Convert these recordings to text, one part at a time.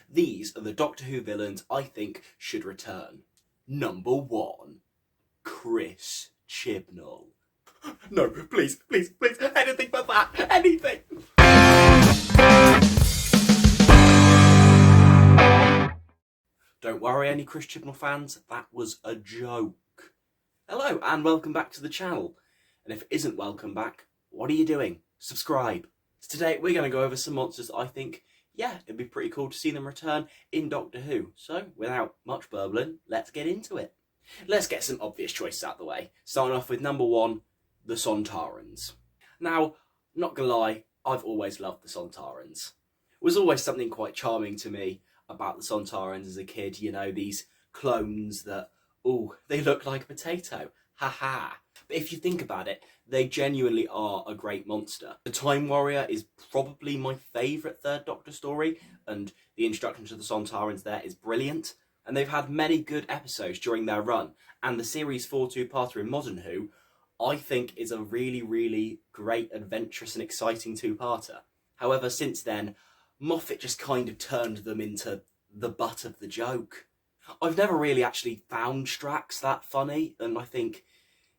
These are the Doctor Who villains I think should return. Number 1. Chris Chibnall. No, please, anything but that, anything! Don't worry, any Chris Chibnall fans, that was a joke. Hello, and welcome back to the channel. And if it isn't welcome back, what are you doing? Subscribe. So today we're going to go over some monsters that I think, yeah, it'd be pretty cool to see them return in Doctor Who. So, without much burbling, let's get into it. Let's get some obvious choices out of the way. Starting off with number 1, the Sontarans. Now, not gonna lie, I've always loved the Sontarans. It was always something quite charming to me about the Sontarans as a kid, you know, these clones that, ooh, they look like a potato, haha. But if you think about it, they genuinely are a great monster. The Time Warrior is probably my favourite Third Doctor story, and the introduction to the Sontarans there is brilliant. And they've had many good episodes during their run, and the series 4 two-parter in Modern Who, I think is a really, really great, adventurous and exciting two-parter. However, since then, Moffat just kind of turned them into the butt of the joke. I've never really actually found Strax that funny, and I think,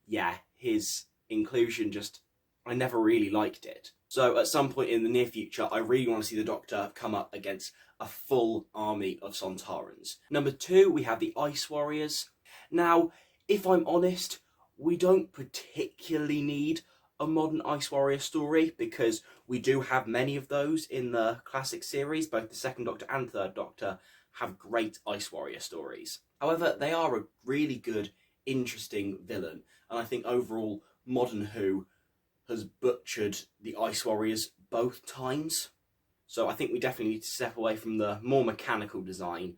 yeah, his inclusion just, I never really liked it. So at some point in the near future, I really want to see the Doctor come up against a full army of Sontarans. Number 2, we have the Ice Warriors. Now, if I'm honest, we don't particularly need a modern Ice Warrior story because we do have many of those in the classic series. Both the Second Doctor and Third Doctor have great Ice Warrior stories. However, they are a really good, interesting villain, and I think overall Modern Who has butchered the Ice Warriors both times. So I think we definitely need to step away from the more mechanical design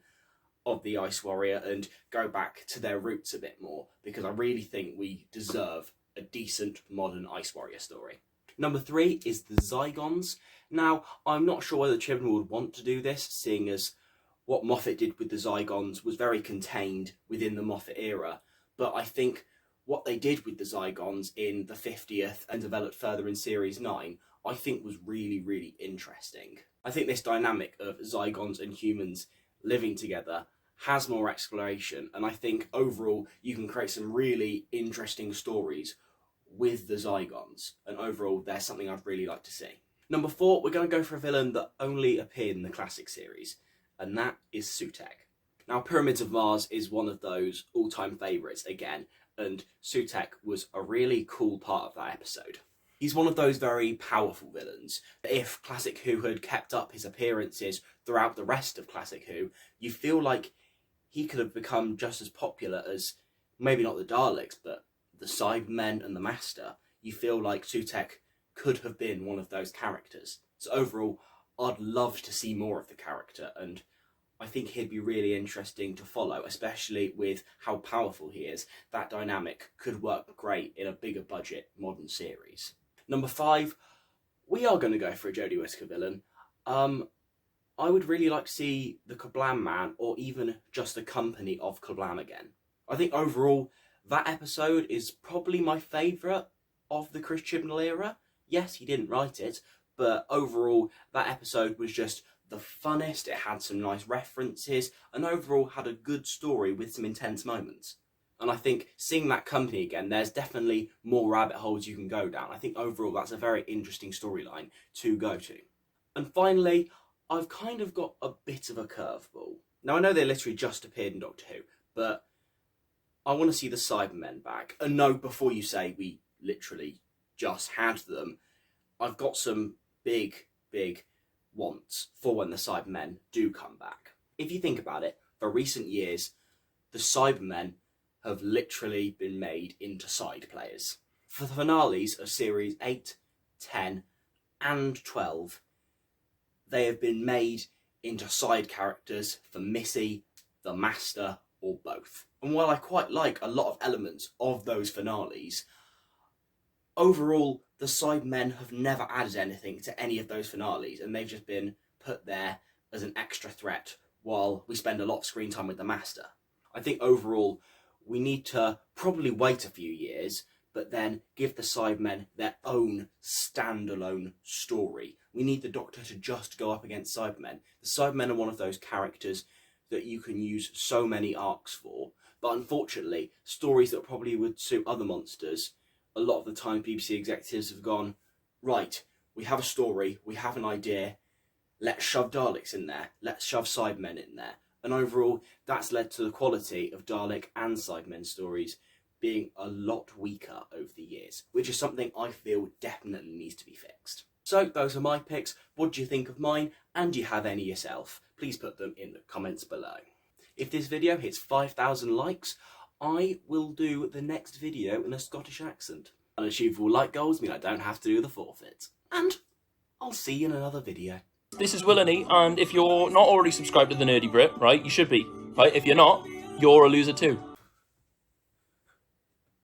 of the Ice Warrior and go back to their roots a bit more, because I really think we deserve a decent modern Ice Warrior story. Number 3 is the Zygons. Now, I'm not sure whether Chibnall would want to do this, seeing as what Moffat did with the Zygons was very contained within the Moffat era, but I think what they did with the Zygons in the 50th and developed further in Series 9, I think was really, really interesting. I think this dynamic of Zygons and humans living together has more exploration, and I think overall you can create some really interesting stories with the Zygons, and overall there's something I'd really like to see. Number 4, we're going to go for a villain that only appeared in the classic series, and that is Sutekh. Now, Pyramids of Mars is one of those all-time favourites again, and Sutekh was a really cool part of that episode. He's one of those very powerful villains. If Classic Who had kept up his appearances throughout the rest of Classic Who, you feel like he could have become just as popular as, maybe not the Daleks, but the Cybermen and the Master. You feel like Sutekh could have been one of those characters. So overall, I'd love to see more of the character, and I think he'd be really interesting to follow, especially with how powerful he is. That dynamic could work great in a bigger budget modern series. Number 5, we are going to go for a Jodie Whittaker villain. I would really like to see the Kablam Man, or even just the company of Kablam again. I think overall, that episode is probably my favourite of the Chris Chibnall era. Yes, he didn't write it, but overall, that episode was just the funnest. It had some nice references, and overall had a good story with some intense moments. And I think seeing that company again, there's definitely more rabbit holes you can go down. I think overall that's a very interesting storyline to go to. And finally, I've kind of got a bit of a curveball. Now, I know they literally just appeared in Doctor Who, but I want to see the Cybermen back. And no, before you say we literally just had them, I've got some big wants for when the Cybermen do come back. If you think about it, for recent years, the Cybermen have literally been made into side players. For the finales of Series 8, 10 and 12, they have been made into side characters for Missy, the Master, or both. And while I quite like a lot of elements of those finales, overall the Cybermen have never added anything to any of those finales, and they've just been put there as an extra threat while we spend a lot of screen time with the Master. I think overall we need to probably wait a few years, but then give the Cybermen their own standalone story We need the Doctor to just go up against Cybermen. The Cybermen are one of those characters that you can use so many arcs for, but unfortunately, stories that probably would suit other monsters, a lot of the time BBC executives have gone, right, we have a story, we have an idea, let's shove Daleks in there, let's shove Cybermen in there. And overall, that's led to the quality of Dalek and Cybermen stories being a lot weaker over the years, which is something I feel definitely needs to be fixed. So those are my picks. What do you think of mine? And do you have any yourself? Please put them in the comments below. If this video hits 5,000 likes, I will do the next video in a Scottish accent. Unachievable like goals mean I don't have to do the forfeit. And I'll see you in another video. This is Willany, and if you're not already subscribed to the Nerdy Brit, right, you should be, right? If you're not, you're a loser too.